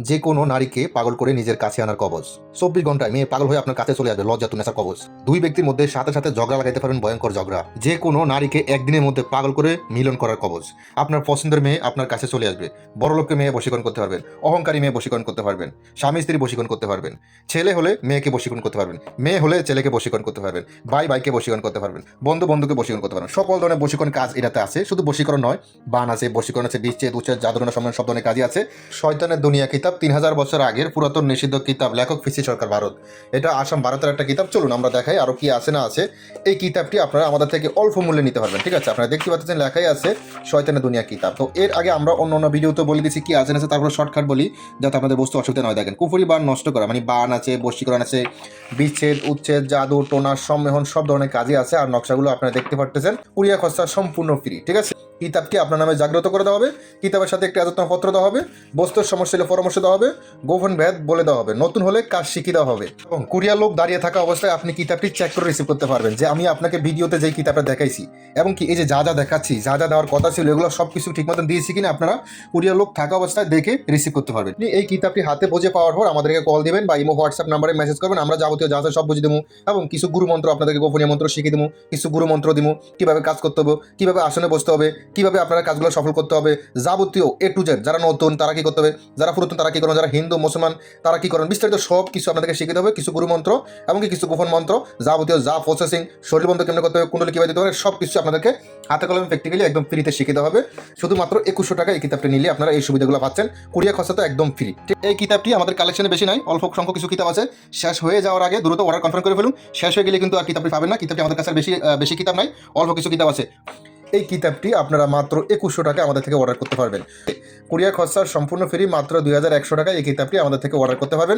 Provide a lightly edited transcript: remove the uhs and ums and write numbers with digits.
যে কোনো নারীকে পাগল করে নিজের কাছে আনার কবজ। 24 ঘন্টায় মেয়ে পাগল হয়ে আপনার কাছে চলে আসবে, লজ্জা তুনেসার কবজ। দুই ব্যক্তির মধ্যে সাথে সাথে ঝগড়া লাগাইতে পারবেন, ভয়ঙ্কর ঝগড়া। যে কোনো নারীকে একদিনের মধ্যে পাগল করে মিলন করার কবজ। আপনার পছন্দের মেয়ে আপনার কাছে চলে আসবে। বড়লোককে মেয়ে বশীকরণ করতে পারবেন, অহংকারী মেয়ে বশীকরণ করতে পারবেন, স্বামী স্ত্রী বশীকরণ করতে পারবেন, ছেলে হলে মেয়েকে বশীকরণ করতে পারবেন, মেয়ে হলে ছেলেকে বশীকরণ করতে পারবেন, ভাই ভাইকে বশীকরণ করতে পারবেন, বন্ধু বন্ধুকে বশীকরণ করতে পারবেন। সকল ধরনের বশীকরণ কাজ এটাতে আছে। শুধু বশীকরণ নয়, বান আছে, বশীকরণ আছে, বিচ্ছেদ উচ্ছেদ জাদুটনা সম্মান সব ধরনের কাজই আছে। শয়তানের দুনিয়া কিতাব 3000 বছর আগের পুরাতন নিষিদ্ধ কিতাব, লেখক ফিসি সরকার, ভারত। এটা আসাম ভারতের একটা কিতাব। চলুন আমরা দেখাই আরো কি আছে না আছে। এই কিতাবটি আপনারা আমাদের থেকে অল্প মূল্যে নিতে পারবেন, ঠিক আছে? আপনারা দেখতে পাচ্ছেন লেখাই আছে শয়তানের দুনিয়া কিতাব। তো এর আগে আমরা অন্য অন্য ভিডিওতে বলে দিচ্ছি কি আছে না আছে, তারপর শর্টকাট বলি যাতে আপনাদের বস্তু অসুবিধা নয়। দেখেন, কুফরি বান নষ্ট করা মানে বান আছে, বশীকরণ আছে, বিচ্ছেদ উচ্ছেদ জাদু টোনা সম্মেলন সব ধরনের কাজই আছে। আর নকশাগুলো আপনারা দেখতে পারতেছেন, কুরিয়া খরচা সম্পূর্ণ ফ্রি, ঠিক আছে? কিতাবটি আপনার নামে জাগ্রত করে দেওয়া হবে। কিতাবের সাথে একটি আলোচনাপত্র দেওয়া হবে, বস্তুর সমস্যা হলে পরামর্শ দেওয়া হবে, গোপন ভেদ বলে দেওয়া হবে, নতুন হলে কাজ শিখিয়ে দেওয়া হবে। এবং কুরিয়ার লোক দাঁড়িয়ে থাকা অবস্থায় আপনি কিতাবটি চেক করে রিসিভ করতে পারবেন যে আমি আপনাকে ভিডিওতে যেই কিতাবটা দেখাইছি এবং কি এই যে যা যা দেখাচ্ছি, যা যা দেওয়ার কথা ছিল এগুলো সব কিছু ঠিক মতন দিয়েছি কিনা আপনারা কুরিয়ার লোক থাকা অবস্থায় দেখে রিসিভ করতে পারবেন। আপনি এই কিতাবটি হাতে বুঝে পাওয়ার পর আমাদেরকে কল দিবেন বা ইমো হোয়াটসঅ্যাপ নাম্বারে মেসেজ করবেন। আমরা যাবতীয় যা যা সব বুঝে দেবো এবং কিছু গুরু মন্ত্র আপনাদেরকে গোপনীয় মন্ত্র শিখিয়ে দেবো, কিছু গুরু মন্ত্র দিব, কিভাবে কাজ করতে হবে, কিভাবে আসনে বসতে হবে, কিভাবে আপনারা কাজগুলো সফল করতে হবে, যাবতীয় এ টু জেড। যারা নতুন তারা কি করতে হবে, যারা পুরাতন তারা কি করেন, যারা হিন্দু মুসলমান তারা কি করেন, বিস্তারিত সব কিছু আপনাদেরকে শিখিয়ে দেবে। কিছু গুরু মন্ত্র এমনকি কিছু গোপন মন্ত্র, যাবতীয় যা প্রসেসিং, শরীর বন্ধ কেমন করতে হবে, কুণ্ডলী কীভাবে দিতে হবে, সব কিছু আপনাদেরকে হাতে কলমে প্র্যাকটিক্যালি একদম ফ্রিতে শিখিয়ে দেওয়া হবে। শুধুমাত্র 2100 টাকা এই কিতাবটি নিলে আপনারা এই সুবিধাগুলো পাচ্ছেন। কুরিয়ার খরচা তো একদম ফ্রি। এই কিতাবটি আমাদের কালেকশনে বেশি নাই, অল্প সংখ্যক কিছু কিতাব আছে। শেষ হয়ে যাওয়ার আগে দ্রুত অর্ডার কনফার্ম করে ফেলুন। শেষ হয়ে গেলে কিন্তু আর কিতাবটি পাবেন না। কিতাবটি আমাদের কাছে বেশি বেশি কিতাব নাই, অল্প কিছু কিতাব আছে। এই কিতাবটি আপনারা মাত্র 2100 টাকা আমাদের থেকে অর্ডার করতে পারবেন। কুরিয়ার খরচা সম্পূর্ণ ফ্রি, মাত্র 2100 টাকা এই কিতাবটি আমাদের থেকে অর্ডার করতে পারবেন।